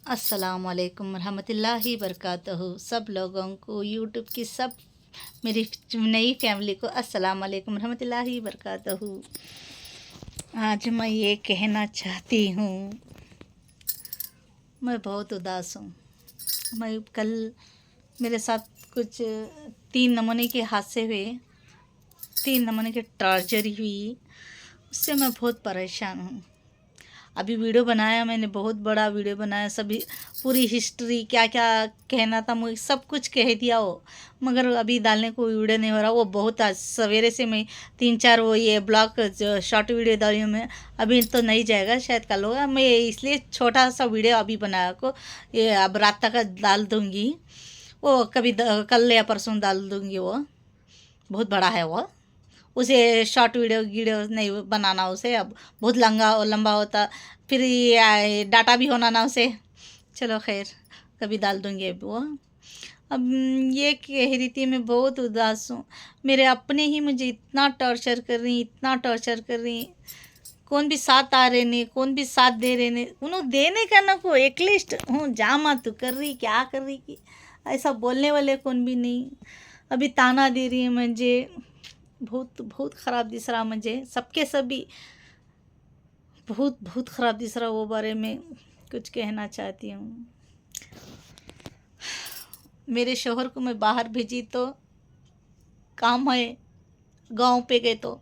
अस्सलाम वालेकुम रहमतुल्लाहि बरकातहू। सब लोगों को यूट्यूब की सब मेरी नई फैमिली को अस्सलाम वालेकुम रहमतुल्लाहि बरकातहू। आज मैं ये कहना चाहती हूँ, मैं बहुत उदास हूँ। मैं कल मेरे साथ कुछ 3 नमूने के हादसे हुए, 3 नमूने की ट्रेजेडी हुई। उससे मैं बहुत परेशान हूँ। अभी वीडियो बनाया मैंने, बहुत बड़ा वीडियो बनाया, सभी पूरी हिस्ट्री क्या क्या कहना था मुझे सब कुछ कह दिया वो, मगर अभी डालने को वीडियो नहीं हो रहा। वो बहुत आज सवेरे से मैं 3-4 वो ये ब्लॉग शॉर्ट वीडियो डाली हूँ मैं। अभी तो नहीं जाएगा, शायद कल होगा। मैं इसलिए छोटा सा वीडियो अभी बनाया को ये अब रात तक डाल दूँगी। वो कभी कल या परसों डाल दूँगी। वो बहुत बड़ा है वो, उसे शॉर्ट वीडियो नहीं बनाना उसे, अब बहुत लंबा लंबा होता, फिर ये डाटा भी होना ना उसे। चलो खैर, कभी डाल दूँगी अब वो। अब ये कह रही थी, मैं बहुत उदास हूँ। मेरे अपने ही मुझे इतना टॉर्चर कर रही, इतना टॉर्चर कर रही। कौन भी साथ आ रहे नहीं, कौन भी साथ दे रहे नहीं। उन्होंने देने का ना को एक लिस्ट हूँ, जामा तू कर रही क्या कर रही की, ऐसा बोलने वाले कौन भी नहीं। अभी ताना दे रही है मुझे, बहुत बहुत ख़राब दिस रहा मुझे। सबके सभी बहुत बहुत ख़राब दिस रहा। वो बारे में कुछ कहना चाहती हूँ। मेरे शोहर को मैं बाहर भेजी तो काम है, गांव पे गए तो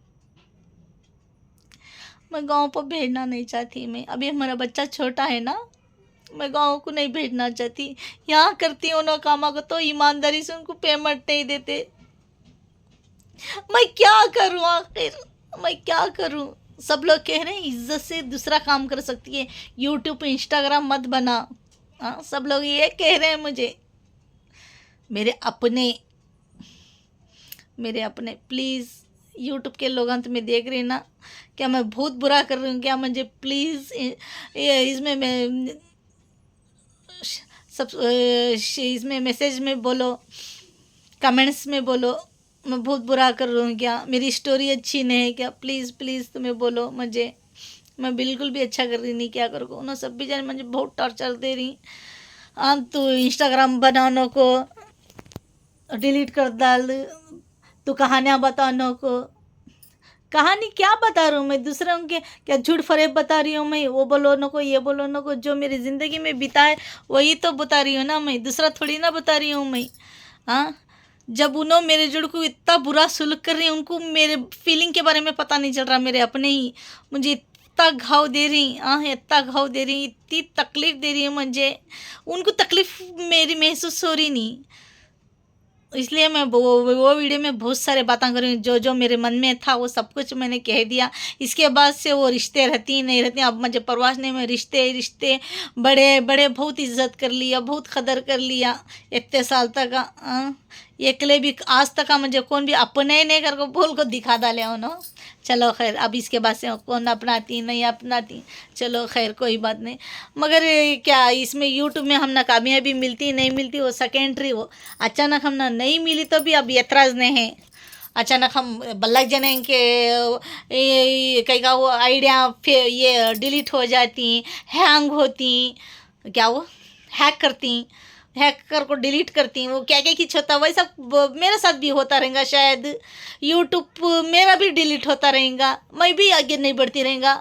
मैं गांव पर भेजना नहीं चाहती। मैं अभी हमारा बच्चा छोटा है ना, मैं गांव को नहीं भेजना चाहती। यहाँ करती हूँ ना कामा को तो ईमानदारी से उनको पेमेंट नहीं देते। मैं क्या करूँ आखिर, मैं क्या करूँ। सब लोग कह रहे हैं इज्जत से दूसरा काम कर सकती है, यूट्यूब पे इंस्टाग्राम मत बना। हाँ, सब लोग ये कह रहे हैं मुझे। मेरे अपने प्लीज़ यूट्यूब के लोग अंत में देख रहे ना, क्या मैं बहुत बुरा कर रही हूँ क्या? मुझे प्लीज़ इसमें मैं सब इसमें मैसेज में बोलो, कमेंट्स में बोलो मैं बहुत बुरा कर रही हूँ क्या, मेरी स्टोरी अच्छी नहीं है क्या? प्लीज़ प्लीज़ तुम्हें बोलो मुझे, मैं बिल्कुल भी अच्छा कर रही नहीं। क्या करूँ? उन्होंने सब भी जाने मुझे बहुत टॉर्चर दे रही। तो इंस्टाग्राम बनाने को डिलीट कर डाल, तो कहानियाँ बताने को। कहानी क्या बता रहा हूँ मैं? दूसरों के क्या झूठ फरेब बता रही हूँ मैं? वो बोलो न को, ये बोलो न को, जो मेरी ज़िंदगी में बिता है वही तो बता रही हूँ ना मैं, दूसरा थोड़ी ना बता रही हूँ मैं। हाँ, जब उन्होंने मेरे जुड़ को इतना बुरा सुलूक कर रही है, उनको मेरे फीलिंग के बारे में पता नहीं चल रहा। मेरे अपने ही मुझे इतना घाव दे रही, हाँ इतना घाव दे रही, इतनी तकलीफ़ दे रही है मुझे। उनको तकलीफ़ मेरी महसूस हो रही नहीं, इसलिए मैं वो वीडियो में बहुत सारे बातें कर रही हूँ। जो जो मेरे मन में था वो सब कुछ मैंने कह दिया। इसके बाद से वो रिश्ते रहती नहीं रहती, अब मुझे परवाह नहीं। मैं रिश्ते रिश्ते बड़े बड़े बहुत इज्जत कर लिया, बहुत कदर कर लिया इतने साल तक। एकले भी आज तक मुझे कौन भी अपने ही नहीं करके बोल को दिखा डाले उन्होंने। चलो खैर, अब इसके बाद से कौन अपनाती नहीं अपनाती, चलो खैर कोई बात नहीं। मगर क्या इसमें यूट्यूब में हम ना कामयाबी मिलती नहीं मिलती वो सेकेंडरी। वो अचानक हम ना नहीं मिली तो भी अब एतराज़ नहीं है। अचानक हम बल्लक जने के कई का वो आइडिया फिर ये डिलीट हो जाती, हैंग होती, क्या वो हैक करती, हैकर को डिलीट करती, वो क्या क्या कुछ होता। वैसा मेरे साथ भी होता रहेगा शायद। यूट्यूब मेरा भी डिलीट होता रहेगा, मैं भी आगे नहीं बढ़ती रहेगा।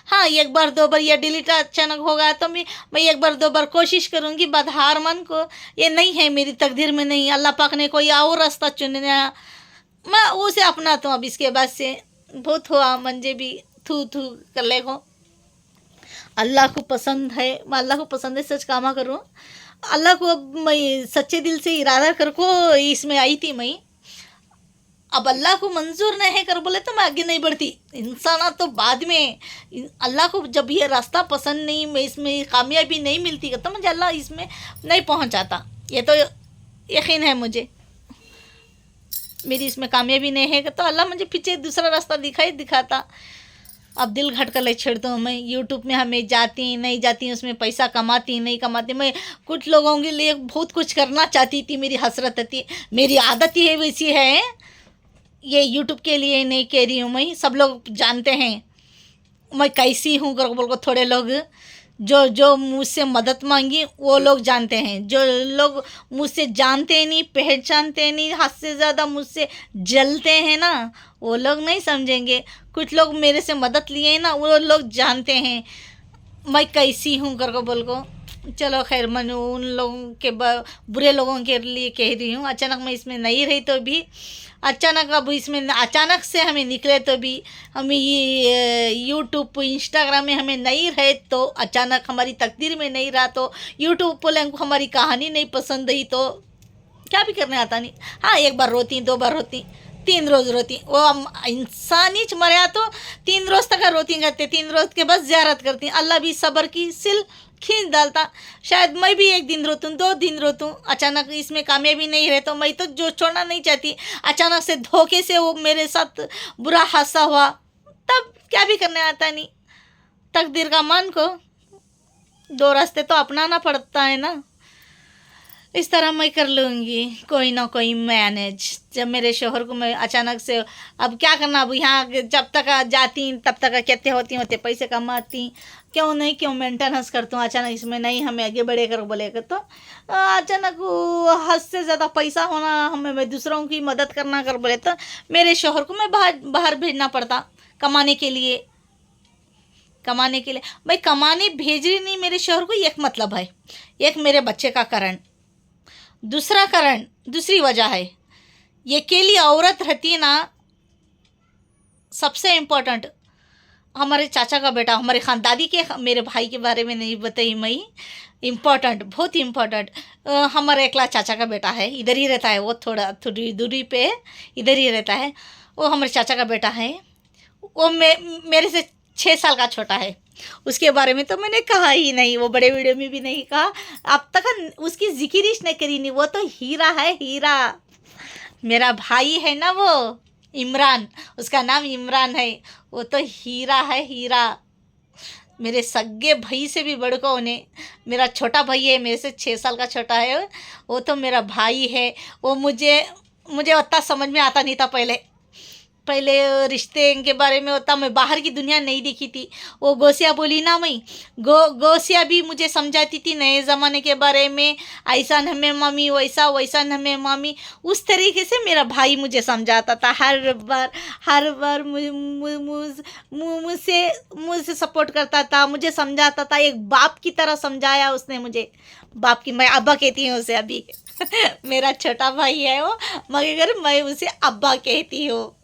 हाँ, एक बार दो बार ये डिलीट अचानक होगा तो मैं एक बार दो बार कोशिश करूँगी, बाद हार मन को। ये नहीं है मेरी तकदीर में, नहीं, अल्लाह पाक ने कोई और रास्ता चुनना, मैं उसे अपनाता हूँ। अब इसके बाद से बहुत हुआ मुझे भी थू थू कर ले को। अल्लाह को पसंद है, मैं अल्लाह को पसंद है सच कामा करूँ। अल्लाह को अब मैं सच्चे दिल से इरादा कर को इसमें आई थी मैं। अब अल्लाह को मंजूर नहीं है कर बोले तो मैं आगे नहीं बढ़ती। इंसान तो बाद में, अल्लाह को जब ये रास्ता पसंद नहीं, मैं इसमें कामयाबी नहीं मिलती तो मुझे अल्लाह इसमें नहीं पहुंचाता। ये तो यकीन है मुझे, मेरी इसमें कामयाबी नहीं है तो अल्लाह मुझे पीछे दूसरा रास्ता दिखाता। अब दिल घट कर ले छेड़ता हूँ मैं। यूट्यूब में हमें जाती नहीं जाती, उसमें पैसा कमाती नहीं कमाती। मैं कुछ लोगों के लिए बहुत कुछ करना चाहती थी, मेरी हसरत थी, मेरी आदत ही है वैसी है। ये यूट्यूब के लिए नहीं कह रही हूँ मैं, सब लोग जानते हैं मैं कैसी हूँ। कर बोल को थोड़े लोग जो जो मुझसे मदद मांगी वो लोग जानते हैं, जो लोग मुझसे जानते नहीं, पहचानते नहीं, हद से ज़्यादा मुझसे जलते हैं ना, वो लोग नहीं समझेंगे। कुछ लोग मेरे से मदद लिए ना, वो लोग जानते हैं मैं कैसी हूँ कर को बोल को। चलो खैर, मैं उन लोगों के बुरे लोगों के लिए कह रही हूँ। अचानक मैं इसमें नहीं रही तो भी, अचानक अब इसमें अचानक से हमें निकले तो भी, हमें ये यूट्यूब इंस्टाग्राम में हमें नहीं रहे तो, अचानक हमारी तकदीर में नहीं रहा तो, यूट्यूब पर हमारी कहानी नहीं पसंद आई तो क्या भी करने आता नहीं। हाँ, एक बार रोती, 2 बार रोती, 3 रोज़ रोती। वो इंसान ही मरा तो 3 रोज़ तक रोती करते, 3 रोज़ के बाद ज़ियारत करती। अल्लाह भी सब्र की सिल खींच डालता। शायद मैं भी 1 दिन रोतूँ, 2 दिन रोतूँ, अचानक इसमें कामयाबी नहीं रहे तो मैं तो जो छोड़ना नहीं चाहती। अचानक से धोखे से वो मेरे साथ बुरा हादसा हुआ, तब क्या भी करने आता नहीं। तकदीर का मान को 2 रास्ते तो अपनाना पड़ता है ना। इस तरह मैं कर लूँगी कोई ना कोई मैनेज। जब मेरे शोहर को मैं अचानक से, अब क्या करना, अब यहाँ जब तक जाती तब तक कहते होते पैसे कमाती, क्यों नहीं, क्यों मेंटेनेंस करता हूँ। अचानक इसमें नहीं, हमें आगे बढ़े कर बोलेगा तो अचानक हद से ज़्यादा पैसा होना, हमें मैं दूसरों की मदद करना कर बोले तो मेरे शोहर को मैं बाहर भेजना पड़ता कमाने के लिए। भाई कमाने भेज रही नहीं मेरे शोहर को, एक मतलब है, एक मेरे बच्चे का कारण, दूसरा कारण, दूसरी वजह है, ये अकेली औरत रहती है ना। सबसे इम्पोर्टेंट, हमारे चाचा का बेटा, हमारे दादी के, मेरे भाई के बारे में नहीं बताई मैं, इम्पोर्टेंट, बहुत इम्पोर्टेंट। हमारा एकला चाचा का बेटा है, इधर ही रहता है, वो थोड़ी दूरी पे इधर ही रहता है। वो हमारे चाचा का बेटा है, वो मेरे से 6 साल का छोटा है। उसके बारे में तो मैंने कहा ही नहीं, वो बड़े वीडियो में भी नहीं कहा, अब तक उसकी जिक्र नहीं करी नहीं। वो तो हीरा है, हीरा। मेरा भाई है ना वो इमरान, उसका नाम इमरान है, वो तो हीरा है, हीरा। मेरे सगे भाई से भी बढ़कर उन्हें, मेरा छोटा भाई है, मेरे से 6 साल का छोटा है, वो तो मेरा भाई है। वो मुझे उतना समझ में आता नहीं था पहले रिश्ते के बारे में होता, मैं बाहर की दुनिया नहीं देखी थी। वो गोसिया बोली ना, मैं गोसिया भी मुझे समझाती थी नए ज़माने के बारे में, ऐसा न हमें मामी, वैसा न हमें मामी। उस तरीके से मेरा भाई मुझे समझाता था हर बार मुझसे सपोर्ट करता था, मुझे समझाता था, एक बाप की तरह समझाया उसने मुझे। बाप की, मैं अब्बा कहती हूँ उसे अभी। मेरा छोटा भाई है वो, मगर मैं उसे अब्बा कहती हूँ।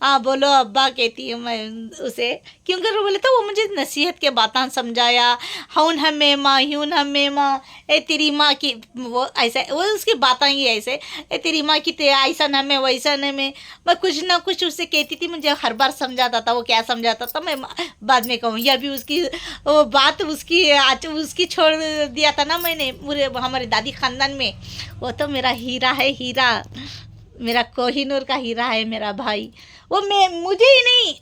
हाँ बोलो, अब्बा कहती हूँ मैं उसे, क्योंकि वो बोले तो वो मुझे नसीहत के बातें समझाया। हून हमें माँ, ह्यून हमें माँ, ए तेरी माँ की, वो ऐसा, वो उसकी बातें ही ऐसे, ए तेरी माँ की ते ऐसा न में वैसा न में। मैं कुछ ना कुछ उससे कहती थी, मुझे हर बार समझाता था। वो क्या समझाता था मैं बाद में कहूँ, या भी उसकी वो बात उसकी छोड़ दिया था ना मैंने पूरे हमारे दादी खानदान में। वो तो मेरा हीरा है, हीरा, मेरा कोहिनूर का हीरा है मेरा भाई। वो मुझे ही नहीं,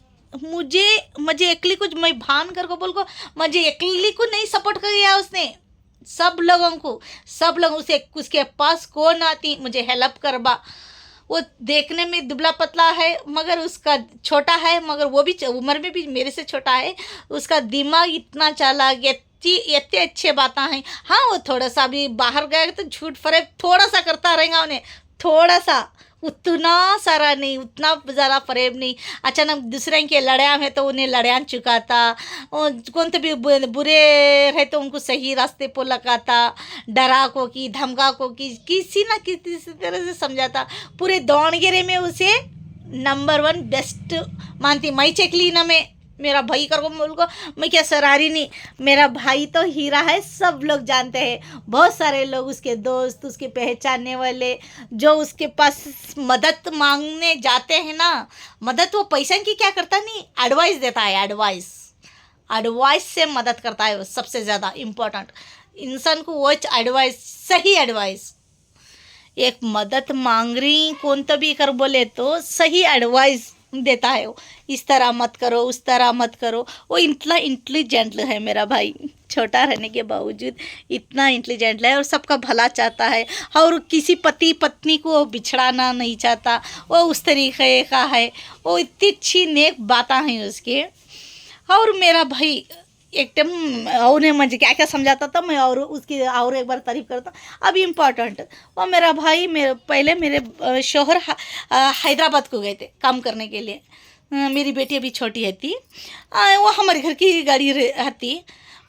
मुझे अकेली को, मैं भान कर को बोल को, मुझे अकेली को नहीं सपोर्ट किया उसने, सब लोग उसके पास कौन आती मुझे हेल्प करबा। वो देखने में दुबला पतला है, मगर उसका छोटा है, मगर वो भी उम्र में भी मेरे से छोटा है। उसका दिमाग इतना चालाक, इतने अच्छे बातें हैं। हाँ, वो थोड़ा सा भी बाहर गया तो झूठ फरेब थोड़ा सा करता रहेगा उन्हें, थोड़ा सा, उतना सारा नहीं, उतना ज़्यादा फरेब नहीं। अचानक दूसरे के लड़ाया है तो उन्हें लड़ान चुकाता, कौन तो भी बुरे रहे तो उनको सही रास्ते पर लगाता, डरा को की, धमका को की, किसी ना किसी तरह से समझाता। पूरे दावणगेरे में उसे नंबर 1 बेस्ट मानती। मैं चेकली ना, मैं मेरा भाई कर को बोल को, मैं क्या सरारी नहीं, मेरा भाई तो हीरा है, सब लोग जानते हैं। बहुत सारे लोग, उसके दोस्त, उसके पहचानने वाले, जो उसके पास मदद मांगने जाते हैं ना, मदद वो पैसा की क्या करता नहीं, एडवाइस देता है, एडवाइस से मदद करता है वो। सबसे ज़्यादा इम्पोर्टेंट इंसान को वो एडवाइस, सही एडवाइस। एक मदद मांग रही कौन तो भी कर बोले तो सही एडवाइस देता है वो, इस तरह मत करो, उस तरह मत करो। वो इतना इंटेलिजेंट है मेरा भाई, छोटा रहने के बावजूद इतना इंटेलिजेंट है और सबका भला चाहता है, और किसी पति पत्नी को बिछड़ाना नहीं चाहता। वो उस तरीके का है, वो इतनी अच्छी नेक बातें हैं उसके। और मेरा भाई एक टाइम उन्हें मुझे क्या क्या समझाता था मैं, और उसकी और एक बार तारीफ करता। अब इम्पॉर्टेंट, वो मेरा भाई पहले मेरे शोहर हैदराबाद को गए थे काम करने के लिए। मेरी बेटी अभी छोटी है थी, वो हमारे घर की गाड़ी रहती।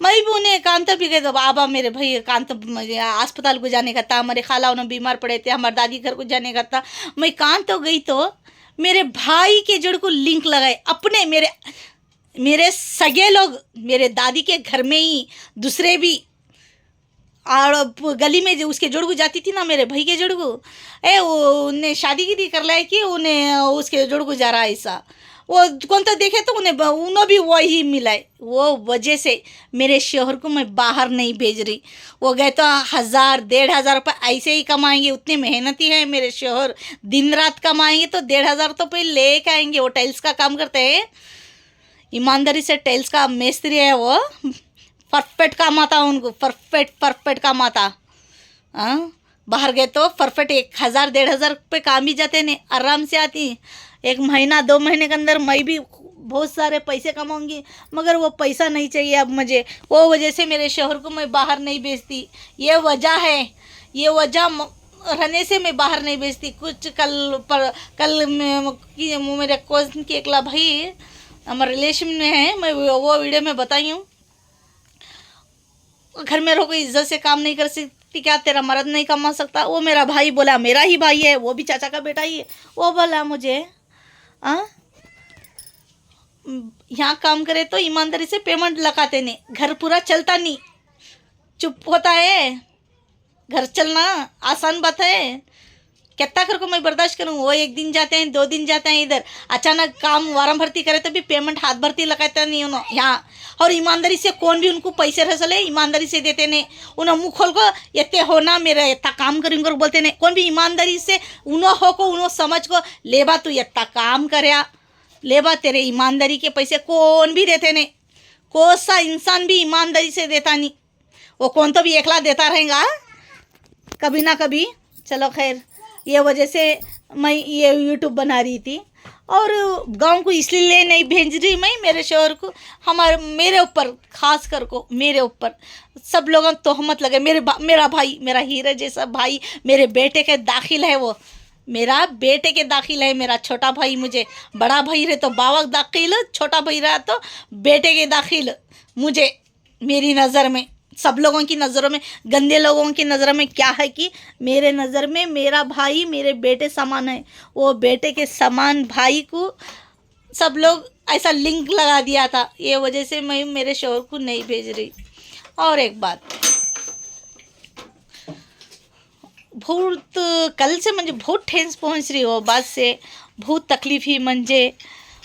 मैं भी उन्हें कांता भी गए तो बाबा मेरे भाई कांत अस्पताल को जाने का था, हमारे खाला उन्हें बीमार पड़े थे, हमारे दादी घर को जाने का था। मैं कांत तो गई तो मेरे भाई के जड़ को लिंक लगाए अपने, मेरे सगे लोग मेरे दादी के घर में ही दूसरे भी, और गली में जो उसके जुड़ को जाती थी ना मेरे भाई के जुड़ को, उन्हें शादी की थी कर लाए कि उन्हें उसके जुड़ को जा रहा है ऐसा। वो कौन तो देखे तो उन्हें भी वही मिला है। वो वजह से मेरे शोहर को मैं बाहर नहीं भेज रही। वो गए तो 1000 1500 रुपये ऐसे ही कमाएंगे, उतनी मेहनती है मेरे शोहर, दिन रात कमाएंगे तो 1500 तो पे लेके आएंगे। वो टाइल्स का काम करते हैं, ईमानदारी से टाइल्स का मिस्त्री है वो, परफेक्ट काम आता उनको, परफेक्ट काम आता। हाँ, बाहर गए तो परफेक्ट 1000 1500 पे काम ही जाते नहीं, आराम से आती। 1 महीना 2 महीने के अंदर मैं भी बहुत सारे पैसे कमाऊंगी, मगर वो पैसा नहीं चाहिए अब मुझे। वो वजह से मेरे शोहर को मैं बाहर नहीं भेजती, ये वजह है, ये वजह रहने से मैं बाहर नहीं भेजती। कुछ कल मेरे कज़न की एकला भाई हमारे रिलेशन में है, मैं वो वीडियो में बताई हूँ। घर में रहो कोई इज्जत से काम नहीं कर सकती क्या, तेरा मर्द नहीं कमा सकता? वो मेरा भाई बोला, मेरा ही भाई है, वो भी चाचा का बेटा ही है। वो बोला मुझे यहाँ काम करे तो ईमानदारी से पेमेंट लगाते नहीं, घर पूरा चलता नहीं, चुप होता है। घर चलना आसान बात है, कितना कर को मैं बर्दाश्त करूँ? वो 1 दिन जाते हैं 2 दिन जाते हैं, इधर अचानक काम वारम भर्ती करे तो भी पेमेंट हाथ भर्ती लगाता नहीं उन्होंने यहाँ। और ईमानदारी से कौन भी उनको पैसे रसले ईमानदारी से देते नहीं। उन्हें मुँह खोल को इतने होना मेरा इतना काम करेंगे बोलते नहीं, कौन भी ईमानदारी से उन्हों हो को उन्हों समझ को लेबा तू इतना काम करया लेबा, तेरे ईमानदारी के पैसे कौन भी देते नहीं, कौन सा इंसान भी ईमानदारी से देता नहीं। वो कौन तो भी एकला देता रहेगा कभी ना कभी। चलो खैर, ये वजह से मैं ये यूट्यूब बना रही थी, और गांव को इसलिए नहीं भेज रही मैं मेरे शोहर को, मेरे ऊपर खास कर को मेरे ऊपर सब लोगों तोहमत लगे। मेरा भाई, मेरा हीरे जैसा भाई, मेरे बेटे के दाखिल है, वो मेरा बेटे के दाखिल है। मेरा छोटा भाई, मुझे बड़ा भाई रहे तो बाबा दाखिल, छोटा भाई रहा तो बेटे के दाखिल। मुझे मेरी नज़र में, सब लोगों की नज़रों में, गंदे लोगों की नज़रों में क्या है कि मेरे नज़र में मेरा भाई मेरे बेटे समान है। वो बेटे के समान भाई को सब लोग ऐसा लिंक लगा दिया था, ये वजह से मैं मेरे शोहर को नहीं भेज रही। और एक बात, बहुत कल से मुझे बहुत ठेस पहुंच रही हो बात से, बहुत तकलीफ ही मुझे।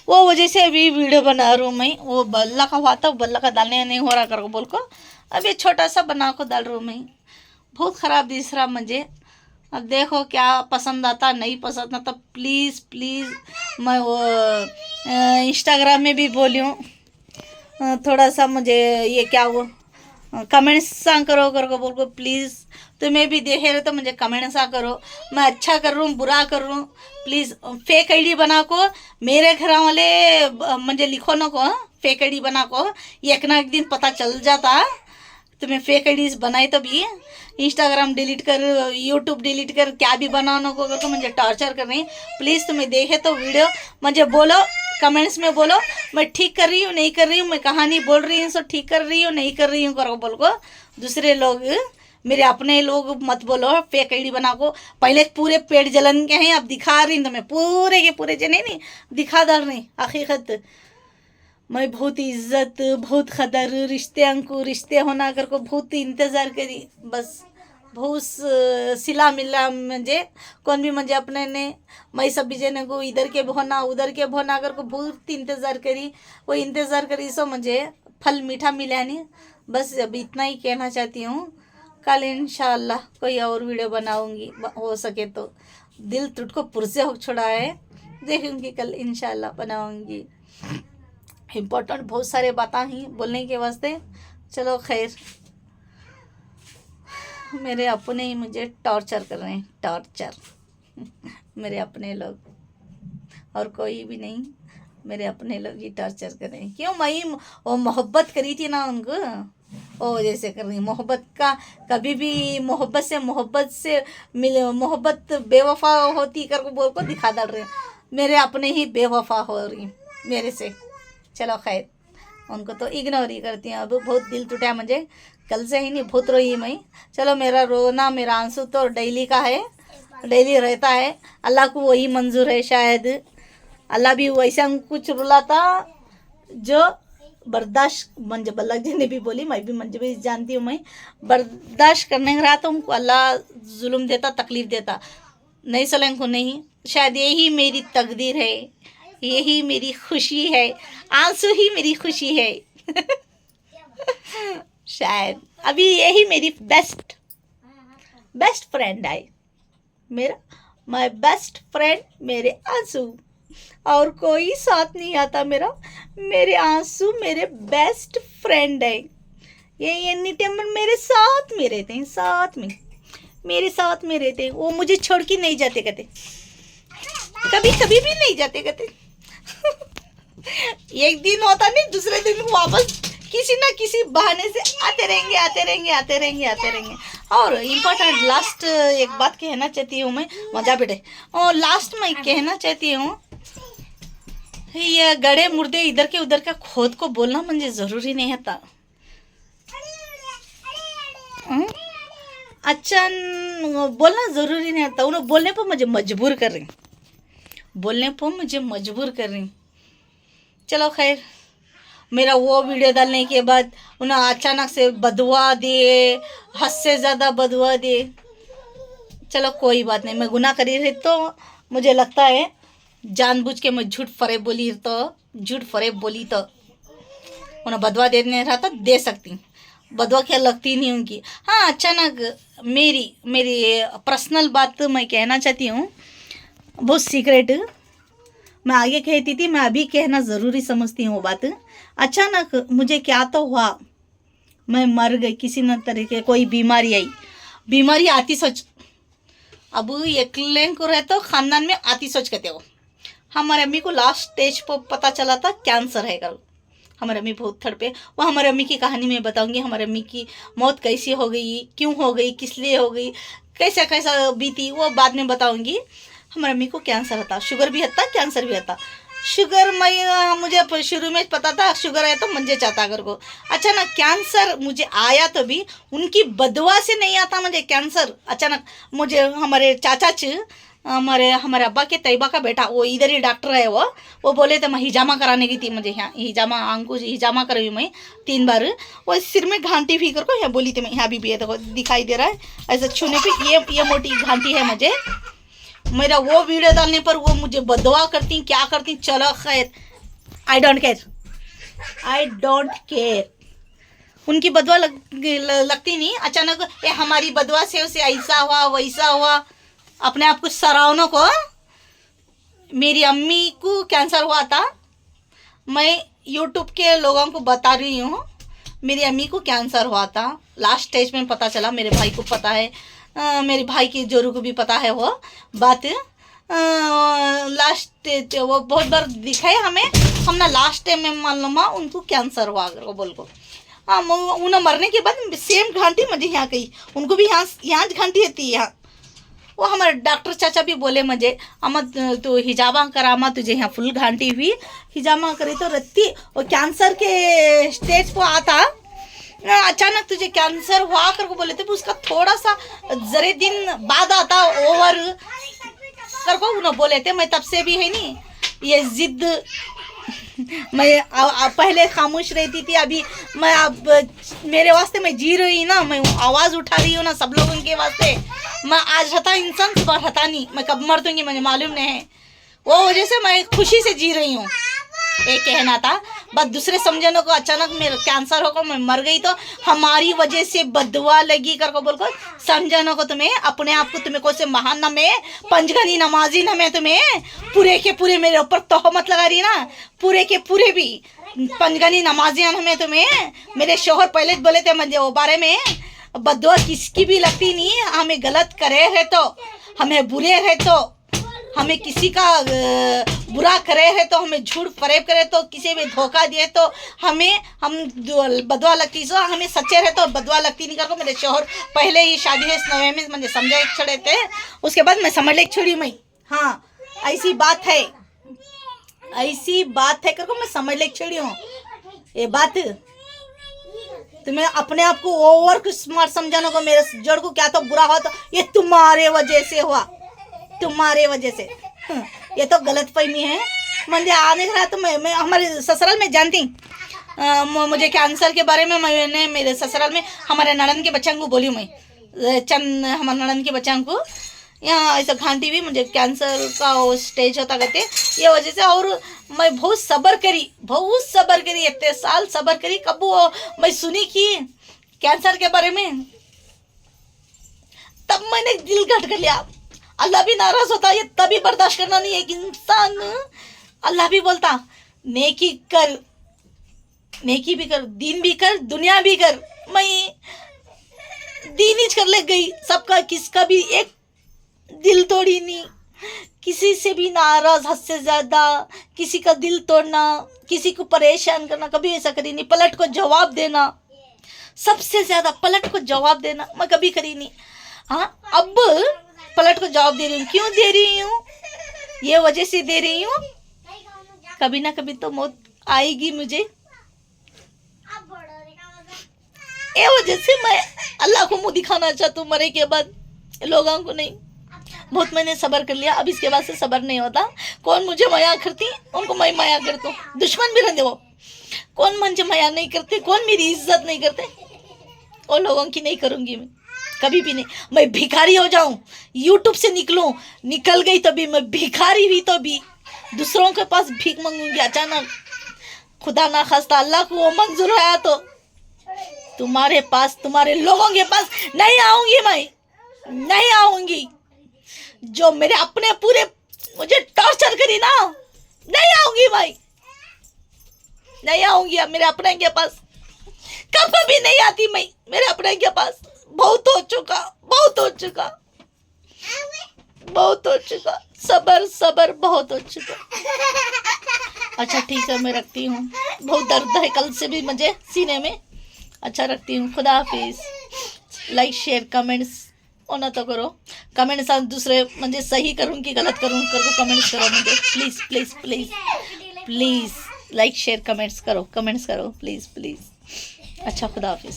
वो वजह से अभी वीडियो बना रहा हूँ मैं। वो बल्ला का हुआ था, बल्ला का डालने नहीं हो रहा कर बोल को अब ये छोटा सा बना को डाल रहा हूँ मैं। बहुत ख़राब दिख रहा मुझे। अब देखो क्या पसंद आता नहीं पसंद आता, प्लीज़ प्लीज़। मैं वो इंस्टाग्राम में भी बोली हूँ, थोड़ा सा मुझे ये क्या वो कमेंट्स सा करो को बोल को प्लीज़। तुम्हें भी देखे रहे तो मुझे कमेंट सा करो, मैं अच्छा कर रहा हूँ बुरा कर रहा हूँ, प्लीज़। फेक आईडी बना को मेरे घर वाले मुझे लिखो ना को, फेक आईडी बना को, एक ना एक दिन पता चल जाता तुम्हें फेक आईडीज बनाई तो भी। इंस्टाग्राम डिलीट कर, यूट्यूब डिलीट कर, क्या भी बनाना को अगर तो मुझे टॉर्चर कर रही। प्लीज़ तुम्हें देखे तो वीडियो मुझे बोलो, कमेंट्स में बोलो मैं ठीक कर रही हूँ नहीं कर रही हूँ, मैं कहानी बोल रही हूँ सो ठीक कर रही हूँ नहीं कर रही हूँ करो बोल को। दूसरे लोग, मेरे अपने लोग मत बोलो फेक आईडी बना को। पहले पूरे पेट जलन के हैं, अब दिखा रही हूँ तुम्हें पूरे के पूरे जने नहीं दिखा डाल रही हकीकत। मैं बहुत इज्जत बहुत कदर रिश्ते को रिश्ते होना कर को बहुत इंतज़ार करी, बस बहुत सिला मिला मुझे कौन भी मुझे अपने ने। मैं सब जने को इधर के भोना उधर के भोना कर को बहुत इंतज़ार करी, वो इंतज़ार करी सो मुझे फल मीठा मिला नहीं। बस अभी इतना ही कहना चाहती हूँ। कल इंशाअल्लाह कोई और वीडियो बनाऊँगी, हो सके तो। दिल टूट को पुरसे हो छोड़ा है, देखूँगी कल इंशाअल्लाह बनाऊँगी। इम्पोर्टेंट बहुत सारे बातें ही बोलने के वास्ते। चलो खैर, मेरे अपने ही मुझे टॉर्चर कर रहे हैं, टॉर्चर मेरे अपने लोग, और कोई भी नहीं। मेरे अपने लोग ही टॉर्चर कर रहे हैं। क्यों? मैं वो मोहब्बत करी थी ना उनको, ओ जैसे कर रही मोहब्बत का। कभी भी मोहब्बत से मिले, मोहब्बत बेवफा होती कर को बोल को दिखा डाल रहे। मेरे अपने ही बेवफा हो रही मेरे से। चलो खैर, उनको तो इग्नोर ही करती हैं। अब बहुत दिल टूटा मुझे, कल से ही नहीं बहुत रोई मैं। चलो मेरा रोना, मेरा आंसू तो डेली का है, डेली रहता है। अल्लाह को वही मंजूर है शायद। अल्लाह भी वैसा कुछ रुलाता जो बर्दाश्त, मंजे बल्लक जी ने भी बोली, मैं भी मंजे भी जानती हूँ, मैं बर्दाश्त करने रहा तो उनको अल्लाह जुल्म देता, तकलीफ देता। नहीं सलें को नहीं, शायद यही मेरी तकदीर है, यही मेरी खुशी है, आंसू ही मेरी खुशी है। शायद अभी यही मेरी बेस्ट फ्रेंड है, मेरा माय बेस्ट फ्रेंड मेरे आंसू, और कोई साथ नहीं आता मेरा। मेरे आंसू मेरे बेस्ट फ्रेंड है। ये एनी टाइम मेरे साथ में रहते हैं, साथ में मेरे साथ में रहते हैं। वो मुझे छोड़ के नहीं जाते कहते, कभी कभी भी नहीं जाते कहते। एक दिन होता नहीं, दूसरे दिन वापस किसी ना किसी बहाने से आते रहेंगे। और इम्पोर्टेंट लास्ट एक बात कहना चाहती हूँ मैं, मजा बेटे, और लास्ट में कहना चाहती हूँ, ये गड़े मुर्दे इधर के उधर का खोद को बोलना मुझे जरूरी नहीं था। अच्छा बोलना जरूरी नहीं था, उन्हें बोलने पर मुझे मजबूर कर रही, चलो खैर, मेरा वो वीडियो डालने के बाद उन्हें अचानक से बदुआ दिए, हद से ज़्यादा बदुआ दिए। चलो कोई बात नहीं, मैं गुनाह करी रही तो मुझे लगता है जानबूझ के मैं झूठ फरेब बोली तो उन्हें बदवा देने रहा तो दे सकती, बदवा क्या लगती नहीं उनकी। हाँ, अचानक मेरी पर्सनल बात मैं कहना चाहती हूँ, बहुत सीक्रेट, मैं आगे कहती थी, मैं अभी कहना ज़रूरी समझती हूँ वो बात। अचानक मुझे क्या तो हुआ, मैं मर गई किसी न तरीके, कोई बीमारी आती सोच। अब अकेले को रहते हो ख़ानदान में, आती सोच कहते हो। हमारे अम्मी को लास्ट स्टेज पर पता चला था कैंसर है कल। हमारे अम्मी बहुत तड़पे। वो हमारे अम्मी की कहानी मैं बताऊंगी, हमारे अम्मी की मौत कैसी हो गई, क्यों हो गई, किस लिए हो गई, कैसा बीती, वो बाद में बताऊंगी। हमारे अम्मी को कैंसर था, शुगर भी था, कैंसर भी था। शुगर मुझे शुरू में पता था शुगर है तो मंजे चाहता अगर को। अचानक कैंसर मुझे आया तो भी उनकी बदवा से नहीं आता मुझे कैंसर। अचानक मुझे हमारे चाचा हमारे अब्बा के तैयबा का बेटा, वो इधर ही डॉक्टर है, वो बोले थे मैं हिजामा कराने की थी, मुझे यहाँ हिजामा कराई मैं 3 बार। वो सिर में घांटी भी कर को यहाँ बोली थी मैं, यहाँ भी है, देखो दिखाई दे रहा है ऐसा छूने पे, ये मोटी घांटी है मुझे। मेरा वो वीडियो डालने पर वो मुझे बदवा करती, क्या करती, चलो खैर, आई डोंट केयर। उनकी बदवा लगती नहीं। अचानक ये हमारी बदवा से उसे ऐसा हुआ वैसा हुआ, अपने आप को सराहनों को। मेरी अम्मी को कैंसर हुआ था, मैं यूट्यूब के लोगों को बता रही हूँ, मेरी अम्मी को कैंसर हुआ था, लास्ट स्टेज में पता चला। मेरे भाई को पता है, मेरे भाई की जोरू को भी पता है वो बात। लास्ट वो बहुत बार दिखाए हमें, हम ना लास्ट टाइम में मालूम उनको कैंसर हुआ वो बोल को। हाँ, उन्हें मरने के बाद सेम घंटी मुझे यहाँ कही, उनको भी यहाँ घंटी रहती है यहाँ। वो हमारे डॉक्टर चाचा भी बोले मुझे, अम्मा तो हिजामा करामा, तुझे यहाँ फुल घंटी हुई, हिजामा करी तो रत्ती और कैंसर के स्टेज पर आता। अचानक तुझे कैंसर हुआ करके बोले थे, उसका थोड़ा सा जरे दिन बाद आता ओवर करको उन्होंने बोले थे। मैं तब से भी है नहीं ये जिद, मैं पहले खामोश रहती थी, अभी मैं अब मेरे वास्ते मैं जी रही ना, मैं आवाज़ उठा रही हूँ ना सब लोगों के वास्ते। मैं आज रहता इंसान, सुबह रहता नहीं, मैं कब मर दूँगी मुझे मालूम नहीं है, वो वजह से मैं खुशी से जी रही हूँ, ये कहना था। बस दूसरे समझने को अचानक मेरा कैंसर होगा, मैं मर गई तो हमारी वजह से बदवा लगी कर को बोलकर समझने को, तुम्हें अपने आप को तुम्हें को से महान न में पंजगनी नमाजी न में तुम्हें पूरे के पूरे मेरे ऊपर तोहमत लगा रही ना, पूरे के पूरे भी पंजगनी नमाजियां हमें तुम्हें। मेरे शोहर पहले बोले थे मुझे वो बारे में, बदवा किसकी भी लगती नहीं, हमें गलत करे है तो, हमें बुरे है तो, हमें किसी का बुरा करे है तो, हमें झूठ फरेब करे तो, किसी भी धोखा दिए तो हम बदवा लगती सो, हमें सच्चे रहे तो बदवा लगती नहीं करो। मेरे शोहर पहले ही शादी है नवे में मुझे समझा एक छोड़े थे, उसके बाद मैं समझ ले छोड़ी मैं। हाँ ऐसी बात है, ऐसी बात है करको मैं समझ ले छोड़ी हूँ ये बात। तुम्हें अपने आप को ओवर स्मार्ट समझाने को, मेरे जड़ को क्या तो बुरा हुआ तो ये तुम्हारे वजह से हुआ, तुम्हारे वजह से। ये तो गलत फहमी है। मुझे आने का तो मैं हमारे ससुराल में जानती, मुझे कैंसर के बारे में मैंने मेरे ससुराल में हमारे नड़न के बच्चों को बोली, मैं चंद हमारे नड़न के बच्चों को यहाँ ऐसा घाटी भी मुझे कैंसर का वो स्टेज होता कहते ये वजह से। और मैं बहुत सब्र करी, इतने साल सब्र करी। कब वो मैं सुनी कि कैंसर के बारे में, तब मैंने दिल घट कर लिया। अल्लाह भी नाराज होता, ये तभी बर्दाश्त करना नहीं है कि इंसान। अल्लाह भी बोलता नेकी कर, नेकी भी कर, दीन भी कर, दुनिया भी कर। मैं दीन ही कर ले गई, सबका किसका भी एक दिल तोड़ी नहीं, किसी से भी नाराज, हद से ज्यादा किसी का दिल तोड़ना, किसी को परेशान करना कभी ऐसा करी नहीं। पलट को जवाब देना, सबसे ज्यादा पलट को जवाब देना मैं कभी करी नहीं। हाँ अब पलट को जवाब दे रही हूँ। क्यों दे रही हूँ? ये वजह से दे रही हूँ, कभी ना कभी तो मौत आएगी मुझे, ये वजह से मैं अल्लाह को मुंह दिखाना चाहती हूँ मरे के बाद, लोगों को नहीं। बहुत मैंने सब्र कर लिया, अब इसके बाद से सब्र नहीं होता। कौन मुझे माया करती उनको मैं माया करता हूँ, दुश्मन भी रहते वो, कौन मुझे माया नहीं करते, कौन मेरी इज्जत नहीं करते, और लोगों की नहीं करूँगी मैं कभी भी नहीं। मैं भिखारी हो जाऊं, यूट्यूब से निकलूं, निकल गई तभी मैं भिखारी हुई तो भी दूसरों के पास भीख मांगूंगी अचानक, खुदा ना खास्ता अल्लाह को वो मंजूर है तो तुम्हारे पास, तुम्हारे लोगों के पास नहीं आऊंगी, मैं नहीं आऊंगी। जो मेरे अपने पूरे मुझे टॉर्चर करी ना, नहीं आऊंगी भाई, नहीं आऊंगी अब मेरे अपने के पास, कभी भी नहीं आती मैं मेरे अपने के पास। बहुत हो चुका, बहुत हो चुका, बहुत हो चुका, सबर सबर बहुत हो चुका। अच्छा ठीक है मैं रखती हूँ, बहुत दर्द है कल से भी मुझे सीने में। अच्छा रखती हूँ, खुदा हाफिज। लाइक शेयर कमेंट्स होना तो करो, कमेंट्स दूसरे मुझे सही करूँ कि गलत करूँ करके कमेंट्स करो मुझे please please please please. Like share comments करो, कमेंट्स करो प्लीज़ प्लीज़। अच्छा खुदा हाफिज।